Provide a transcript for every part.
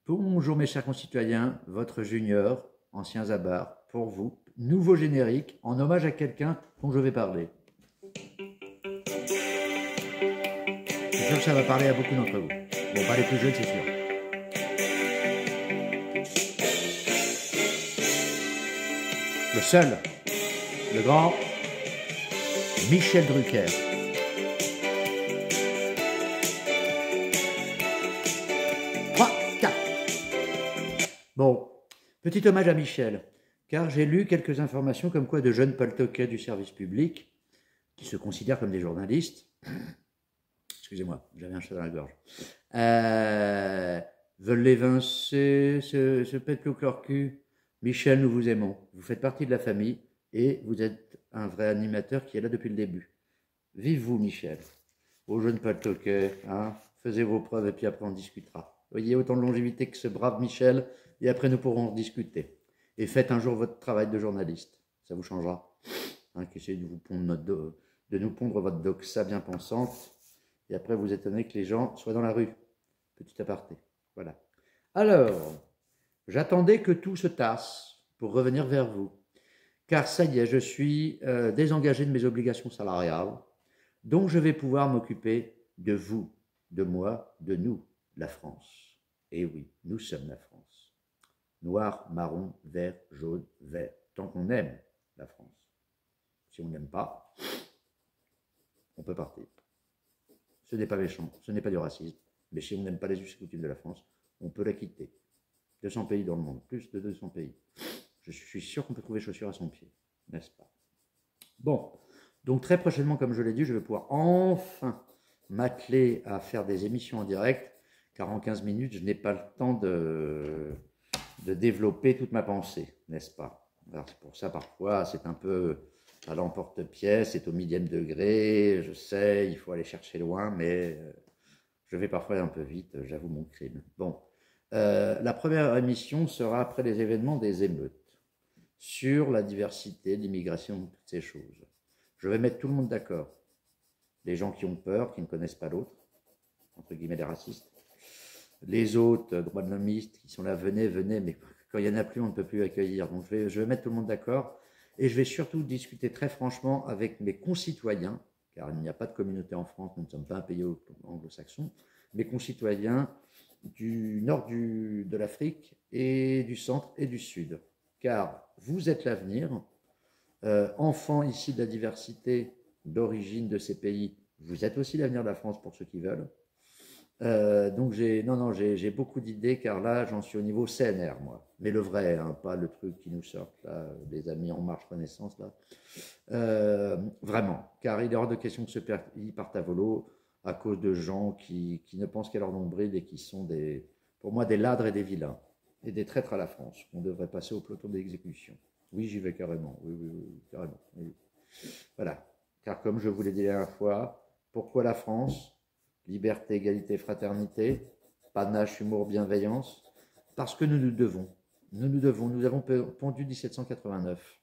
Bonjour mes chers concitoyens, votre junior, ancien Zabar, pour vous, nouveau générique en hommage à quelqu'un dont je vais parler. Je suis sûr que ça va parler à beaucoup d'entre vous. Bon, pas les plus jeunes, c'est sûr. Le seul, le grand, Michel Drucker. Bon, petit hommage à Michel, car j'ai lu quelques informations comme quoi de jeunes paltoquets du service public, qui se considèrent comme des journalistes, excusez-moi, j'avais un chat dans la gorge, veulent l'évincer, se pètent le cul. Michel, nous vous aimons, vous faites partie de la famille et vous êtes un vrai animateur qui est là depuis le début. Vive vous, Michel, aux jeunes paltoquets, hein, faisez vos preuves et puis après on discutera. Voyez autant de longévité que ce brave Michel, et après nous pourrons discuter. Et faites un jour votre travail de journaliste, ça vous changera. Hein, essayez de, de nous pondre votre doxa bien pensante, et après vous étonnez que les gens soient dans la rue. Petit aparté, voilà. Alors, j'attendais que tout se tasse pour revenir vers vous, car ça y est, je suis désengagé de mes obligations salariales, donc je vais pouvoir m'occuper de vous, de moi, de nous, la France. Et oui, nous sommes la France. Noir, marron, vert, jaune, vert. Tant qu'on aime la France. Si on n'aime pas, on peut partir. Ce n'est pas méchant, ce n'est pas du racisme. Mais si on n'aime pas les us et coutumes de la France, on peut la quitter. 200 pays dans le monde, plus de 200 pays. Je suis sûr qu'on peut trouver chaussures à son pied, n'est-ce pas? Bon, donc très prochainement, comme je l'ai dit, je vais pouvoir enfin m'atteler à faire des émissions en direct, car en 15 minutes, je n'ai pas le temps de développer toute ma pensée, n'est-ce pas? Alors c'est pour ça, parfois, c'est un peu à l'emporte-pièce, c'est au millième degré, je sais, il faut aller chercher loin, mais je vais parfois un peu vite, j'avoue mon crime. Bon, la première émission sera après les événements des émeutes, sur la diversité, l'immigration, toutes ces choses. Je vais mettre tout le monde d'accord. Les gens qui ont peur, qui ne connaissent pas l'autre, entre guillemets les racistes, les autres droits de l'hommiste qui sont là, venez, venez, mais quand il n'y en a plus, on ne peut plus accueillir. Donc je vais mettre tout le monde d'accord et je vais surtout discuter très franchement avec mes concitoyens, car il n'y a pas de communauté en France, nous ne sommes pas un pays anglo-saxon, mes concitoyens du nord de l'Afrique et du centre et du sud. Car vous êtes l'avenir, enfants ici de la diversité d'origine de ces pays, vous êtes aussi l'avenir de la France pour ceux qui veulent. Donc j'ai beaucoup d'idées car là j'en suis au niveau CNR moi, mais le vrai, hein, pas le truc qui nous sort là, des amis en marche Renaissance là. Vraiment, car il est hors de question que ce pays parte à volo à cause de gens qui ne pensent qu'à leur nombril et qui sont pour moi des ladres et des vilains et des traîtres à la France. On devrait passer au peloton d'exécution. Oui, j'y vais carrément. Oui, carrément. Oui. Voilà, car comme je vous l'ai dit la dernière fois, pourquoi la France? Liberté, égalité, fraternité, panache, humour, bienveillance, parce que nous nous avons pondu 1789,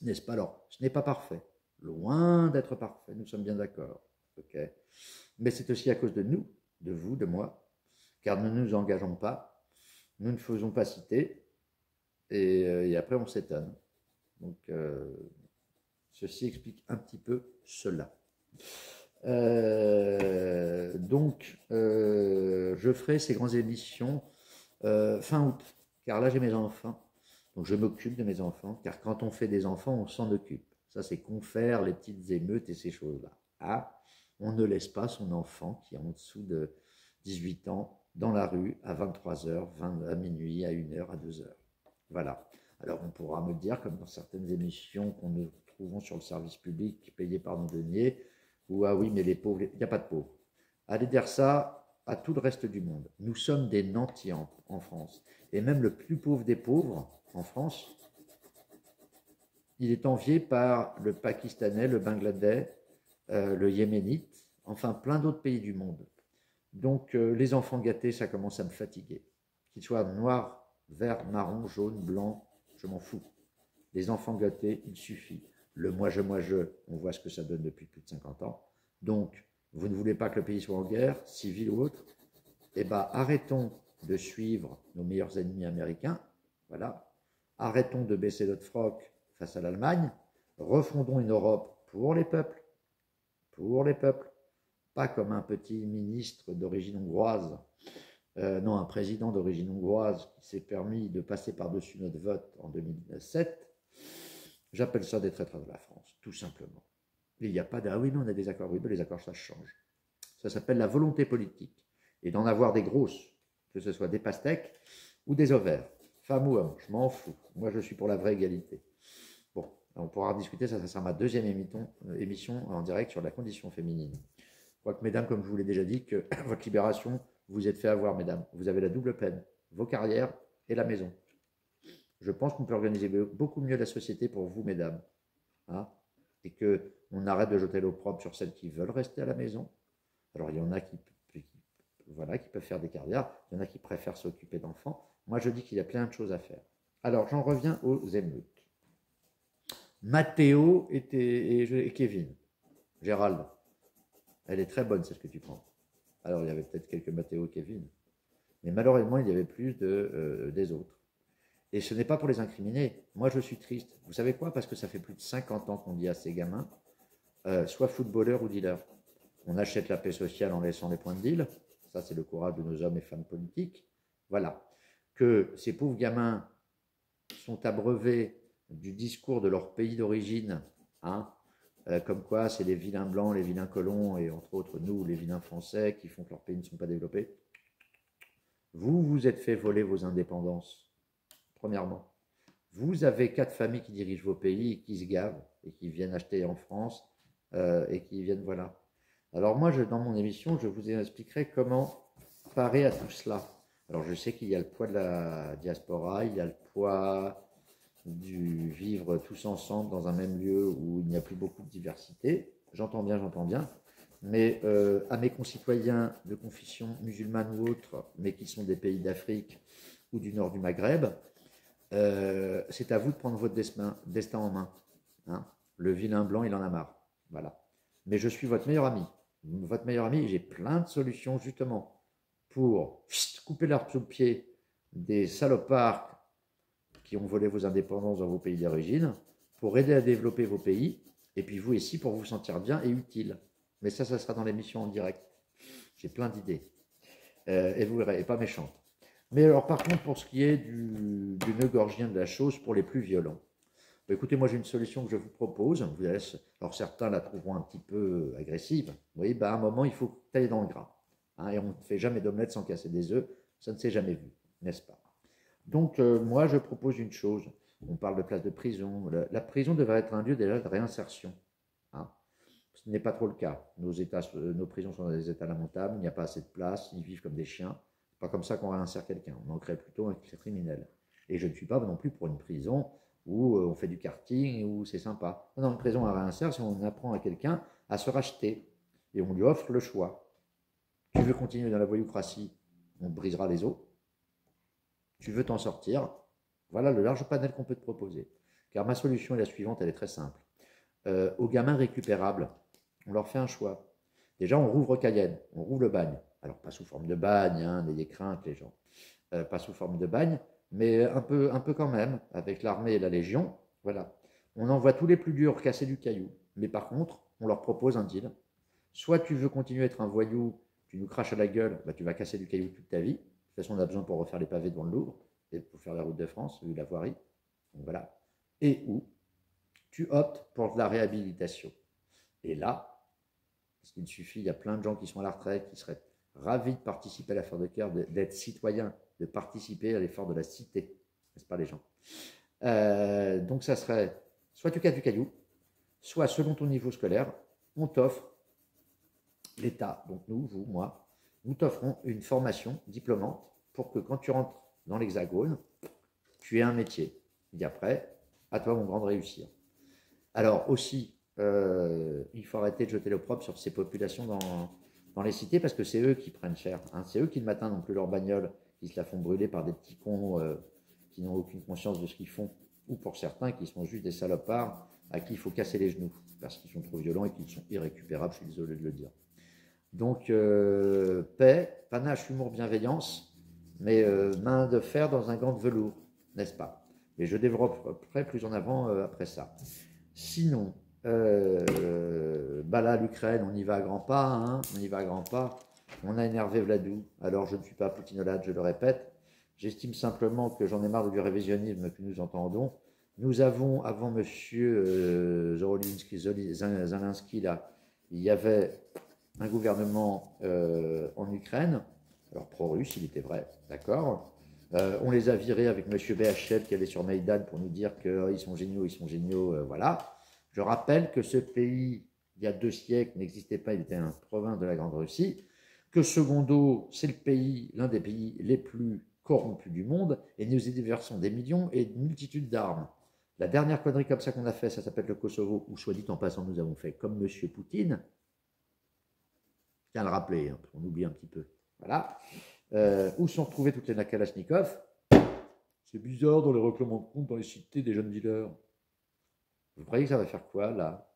n'est-ce pas? Alors, ce n'est pas parfait, loin d'être parfait, nous sommes bien d'accord, ok? Mais c'est aussi à cause de nous, de vous, de moi, car nous ne nous engageons pas, nous ne faisons pas citer, et après on s'étonne. Donc, ceci explique un petit peu cela. Je ferai ces grandes émissions fin août, car là j'ai mes enfants, donc je m'occupe de mes enfants, car quand on fait des enfants, on s'en occupe. Ça c'est confère les petites émeutes et ces choses-là. Ah, on ne laisse pas son enfant qui est en dessous de 18 ans dans la rue à 23h, à minuit, à 1h, à 2h. Voilà. Alors on pourra me dire, comme dans certaines émissions qu'on nous trouvons sur le service public payé par nos deniers, ou ah oui, mais les pauvres, il n'y a pas de pauvres. Allez dire ça à tout le reste du monde. Nous sommes des nantis en France. Et même le plus pauvre des pauvres en France, il est envié par le Pakistanais, le Bangladais, le Yéménite, enfin plein d'autres pays du monde. Donc les enfants gâtés, ça commence à me fatiguer. Qu'ils soient noirs, verts, marrons, jaunes, blancs, je m'en fous. Les enfants gâtés, il suffit. Le moi, je, on voit ce que ça donne depuis plus de 50 ans. Donc, vous ne voulez pas que le pays soit en guerre, civile ou autre? Eh bien, arrêtons de suivre nos meilleurs ennemis américains. Voilà. Arrêtons de baisser notre froc face à l'Allemagne. Refondons une Europe pour les peuples. Pour les peuples. Pas comme un petit ministre d'origine hongroise, non, un président d'origine hongroise qui s'est permis de passer par-dessus notre vote en 2007. J'appelle ça des traîtres de la France, tout simplement. Il n'y a pas de, ah oui, mais on a des accords, oui, mais les accords, ça change. Ça s'appelle la volonté politique. Et d'en avoir des grosses, que ce soit des pastèques ou des ovaires. Femme ou homme, je m'en fous. Moi, je suis pour la vraie égalité. Bon, on pourra discuter, ça sera ma deuxième émission en direct sur la condition féminine. Je crois que, mesdames, comme je vous l'ai déjà dit, que votre libération, vous êtes fait avoir, mesdames. Vous avez la double peine, vos carrières et la maison. Je pense qu'on peut organiser beaucoup mieux la société pour vous, mesdames. Hein, et qu'on arrête de jeter l'opprobre sur celles qui veulent rester à la maison. Alors, il y en a qui peuvent faire des carrières, il y en a qui préfèrent s'occuper d'enfants. Moi, je dis qu'il y a plein de choses à faire. Alors, j'en reviens aux émeutes. Mathéo et Kevin. Gérald, elle est très bonne, c'est ce que tu prends. Alors, il y avait peut-être quelques Mathéo et Kevin. Mais malheureusement, il y avait plus des autres. Et ce n'est pas pour les incriminer. Moi, je suis triste. Vous savez quoi? Parce que ça fait plus de 50 ans qu'on dit à ces gamins, sois footballeur ou dealer. On achète la paix sociale en laissant les points de deal. Ça, c'est le courage de nos hommes et femmes politiques. Voilà. Que ces pauvres gamins sont abreuvés du discours de leur pays d'origine, hein, comme quoi c'est les vilains blancs, les vilains colons, et entre autres nous, les vilains français, qui font que leurs pays ne sont pas développés. Vous vous êtes fait voler vos indépendances, premièrement. Vous avez 4 familles qui dirigent vos pays et qui se gavent et qui viennent acheter en France et qui viennent, voilà. Alors moi, dans mon émission, je vous expliquerai comment parer à tout cela. Alors je sais qu'il y a le poids de la diaspora, il y a le poids du vivre tous ensemble dans un même lieu où il n'y a plus beaucoup de diversité. J'entends bien. Mais à mes concitoyens de confession musulmane ou autre, mais qui sont des pays d'Afrique ou du nord du Maghreb, c'est à vous de prendre votre destin en main. Hein. Le vilain blanc, il en a marre. Voilà. Mais je suis votre meilleur ami. Votre meilleur ami, j'ai plein de solutions justement pour couper l'herbe sous le pied des salopards qui ont volé vos indépendances dans vos pays d'origine, pour aider à développer vos pays, et puis vous ici pour vous sentir bien et utile. Mais ça sera dans l'émission en direct. J'ai plein d'idées. Et vous verrez, et pas méchante. Mais alors par contre, pour ce qui est du nœud gorgien de la chose, pour les plus violents, bah, écoutez, moi j'ai une solution que je vous propose. Alors certains la trouveront un petit peu agressive. Oui, bah, à un moment, il faut tailler dans le gras. Hein, et on ne fait jamais d'omelette sans casser des œufs. Ça ne s'est jamais vu, n'est-ce pas? Donc moi, je propose une chose. On parle de place de prison. La prison devrait être un lieu déjà de réinsertion. Hein. Ce n'est pas trop le cas. Nos prisons sont dans des états lamentables, il n'y a pas assez de place, ils vivent comme des chiens. Ce n'est pas comme ça qu'on réinsère quelqu'un. On en crée plutôt un criminel. Et je ne suis pas non plus pour une prison où on fait du karting, où c'est sympa. Dans une prison à réinsère, si on apprend à quelqu'un à se racheter et on lui offre le choix. Tu veux continuer dans la voyoucratie, on te brisera les os. Tu veux t'en sortir, voilà le large panel qu'on peut te proposer. Car ma solution est la suivante, elle est très simple. Aux gamins récupérables, on leur fait un choix. Déjà, on rouvre Cayenne, on rouvre le bagne. Alors, pas sous forme de bagne, hein, n'ayez crainte les gens. Pas sous forme de bagne, mais un peu quand même, avec l'armée et la Légion. Voilà. On envoie tous les plus durs casser du caillou. Mais par contre, on leur propose un deal. Soit tu veux continuer à être un voyou, tu nous craches à la gueule, bah, tu vas casser du caillou toute ta vie. De toute façon, on a besoin pour refaire les pavés devant le Louvre et pour faire la route de France, vu la voirie. Donc voilà. Et où tu optes pour de la réhabilitation. Et là, parce qu'il suffit, il y a plein de gens qui sont à la retraite, qui seraient ravis de participer à l'effort de cœur, d'être citoyens, de participer à l'effort de la cité, n'est-ce pas les gens? Donc ça serait, soit tu casses du caillou, soit selon ton niveau scolaire, on t'offre, l'État, donc nous, vous, moi, nous t'offrons une formation diplômante pour que quand tu rentres dans l'Hexagone, tu aies un métier. Et après, à toi mon grand de réussir. Alors aussi, il faut arrêter de jeter l'opprobre sur ces populations dans les cités parce que c'est eux qui prennent cher. Hein. C'est eux qui le matin n'ont plus leur bagnole, qui se la font brûler par des petits cons qui n'ont aucune conscience de ce qu'ils font. Ou pour certains qui sont juste des salopards à qui il faut casser les genoux parce qu'ils sont trop violents et qu'ils sont irrécupérables, je suis désolé de le dire. Donc, paix, panache, humour, bienveillance. mais main de fer dans un gant de velours, n'est-ce pas? Et je développerai plus en avant après ça. Sinon, bah là, l'Ukraine, on y va à grands pas, hein, on y va à grands pas. On a énervé Vladou, alors je ne suis pas poutinolade, je le répète. J'estime simplement que j'en ai marre du révisionnisme que nous entendons. Nous avons, avant M. Zelensky, là, il y avait un gouvernement en Ukraine, alors pro-russe, il était vrai, d'accord. On les a virés avec M. BHL qui allait sur Maïdan pour nous dire qu'ils sont géniaux, voilà. Je rappelle que ce pays, il y a 2 siècles, n'existait pas, il était une province de la Grande Russie, que secondo, c'est le pays, l'un des pays les plus corrompus du monde, et nous y déversons des millions et une multitude d'armes. La dernière connerie comme ça qu'on a fait, ça s'appelle le Kosovo, où soit dit en passant, nous avons fait comme M. Poutine. Je tiens à le rappeler, hein, on oublie un petit peu. Voilà. Où sont retrouvées toutes les Kalachnikov? C'est bizarre dans les reclamants de compte dans les cités des jeunes dealers. Vous croyez que ça va faire quoi, là?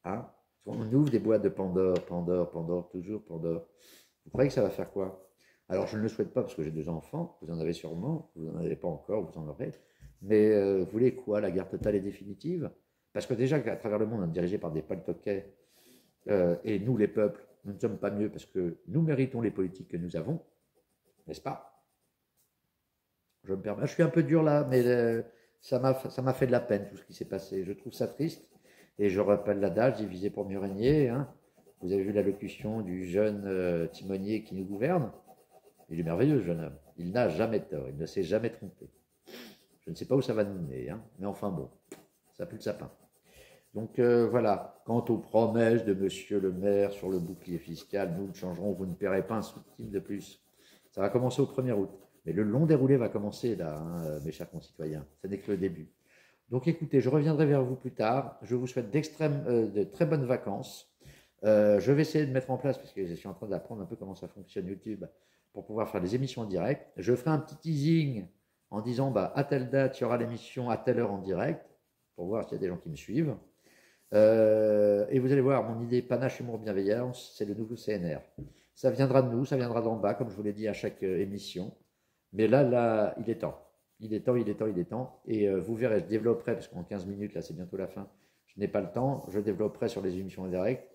Hein? On ouvre des boîtes de Pandore, toujours Pandore. Vous croyez que ça va faire quoi? Alors, je ne le souhaite pas parce que j'ai 2 enfants. Vous en avez sûrement. Vous n'en avez pas encore, vous en aurez. Mais vous voulez quoi? La guerre totale et définitive? Parce que déjà, à travers le monde, on est dirigé par des paltoquets. Et nous, les peuples, nous ne sommes pas mieux parce que nous méritons les politiques que nous avons. N'est-ce pas? Je me permets. Je suis un peu dur là, mais ça m'a fait de la peine tout ce qui s'est passé. Je trouve ça triste. Et je rappelle l'adage, diviser pour mieux régner. Hein. Vous avez vu l'allocution du jeune timonier qui nous gouverne. Il est merveilleux, ce jeune homme. Il n'a jamais tort. Il ne s'est jamais trompé. Je ne sais pas où ça va nous mener. Hein. Mais enfin bon, ça pue le sapin. Donc voilà. Quant aux promesses de monsieur le maire sur le bouclier fiscal, nous le changerons. Vous ne paierez pas un centime de plus. Ça va commencer au 1er août. Mais le long déroulé va commencer là, hein, mes chers concitoyens. Ce n'est que le début. Donc écoutez, je reviendrai vers vous plus tard. Je vous souhaite de très bonnes vacances. Je vais essayer de mettre en place, parce que je suis en train d'apprendre un peu comment ça fonctionne YouTube, pour pouvoir faire des émissions en direct. Je ferai un petit teasing en disant, bah, à telle date, il y aura l'émission à telle heure en direct, pour voir s'il y a des gens qui me suivent. Et vous allez voir, mon idée panache, humour, bienveillance, c'est le nouveau CNR. Ça viendra de nous, ça viendra d'en bas, comme je vous l'ai dit à chaque émission. Mais là, il est temps. Il est temps. Et vous verrez, je développerai, parce qu'en 15 minutes, là, c'est bientôt la fin, je n'ai pas le temps, je développerai sur les émissions en direct.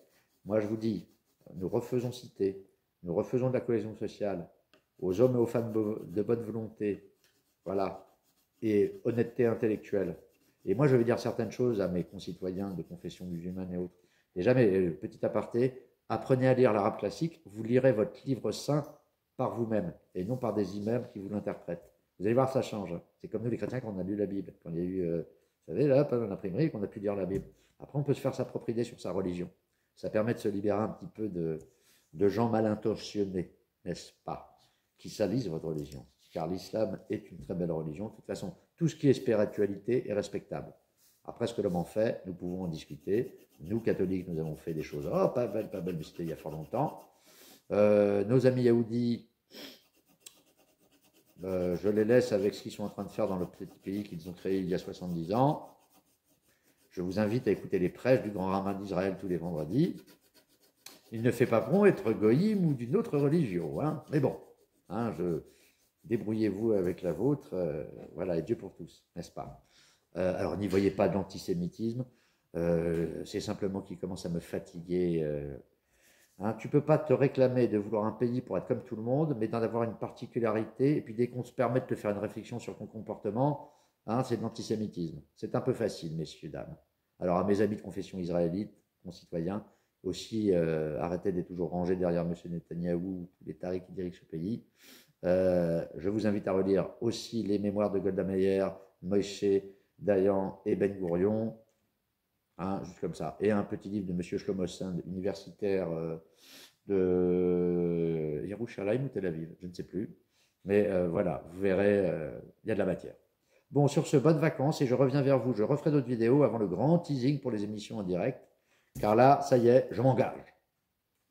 Moi, je vous dis, nous refaisons cité, nous refaisons de la cohésion sociale aux hommes et aux femmes de bonne volonté, voilà, et honnêteté intellectuelle. Et moi, je vais dire certaines choses à mes concitoyens de confession musulmane et autres. Déjà, mais petit aparté, apprenez à lire l'arabe classique, vous lirez votre livre saint par vous-même, et non par des imams qui vous l'interprètent. Vous allez voir, ça change. C'est comme nous les chrétiens quand on a lu la Bible. Quand il y a eu, vous savez, là, pas dans l'imprimerie, qu'on a pu lire la Bible. Après, on peut se faire sa propre idée sur sa religion. Ça permet de se libérer un petit peu de gens mal intentionnés, n'est-ce pas, qui salissent votre religion. Car l'islam est une très belle religion. De toute façon, tout ce qui est spiritualité est respectable. Après, ce que l'homme en fait, nous pouvons en discuter. Nous, catholiques, nous avons fait des choses, oh, pas belle, mais c'était il y a fort longtemps. Nos amis yaoudis, je les laisse avec ce qu'ils sont en train de faire dans le petit pays qu'ils ont créé il y a 70 ans. Je vous invite à écouter les prêches du Grand Rabbin d'Israël tous les vendredis. Il ne fait pas bon être goïm ou d'une autre religion, hein. Mais bon, hein, débrouillez-vous avec la vôtre, voilà, et Dieu pour tous, n'est-ce pas? Alors n'y voyez pas d'antisémitisme, c'est simplement qu'il commence à me fatiguer. Hein, tu ne peux pas te réclamer de vouloir un pays pour être comme tout le monde, mais d'en avoir une particularité, et puis dès qu'on se permet de te faire une réflexion sur ton comportement, hein, c'est de l'antisémitisme. C'est un peu facile, messieurs, dames. Alors à mes amis de confession israélite, concitoyens, aussi arrêtez d'être toujours rangés derrière M. Netanyahou, tous les tarés qui dirigent ce pays. Je vous invite à relire aussi les mémoires de Golda Meir, Moshe, Dayan et Ben Gourion, hein, juste comme ça. Et un petit livre de M. Shlomo Sand, universitaire de Yerushalayim ou Tel Aviv, je ne sais plus. Mais voilà, vous verrez, il y a de la matière. Bon, sur ce, bonnes vacances et je reviens vers vous. Je referai d'autres vidéos avant le grand teasing pour les émissions en direct. Car là, ça y est, je m'engage.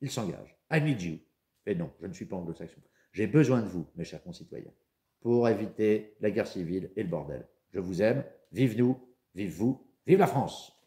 Il s'engage. I need you. Et non, je ne suis pas anglo-saxon. J'ai besoin de vous, mes chers concitoyens, pour éviter la guerre civile et le bordel. Je vous aime. Vive nous, vive vous, vive la France!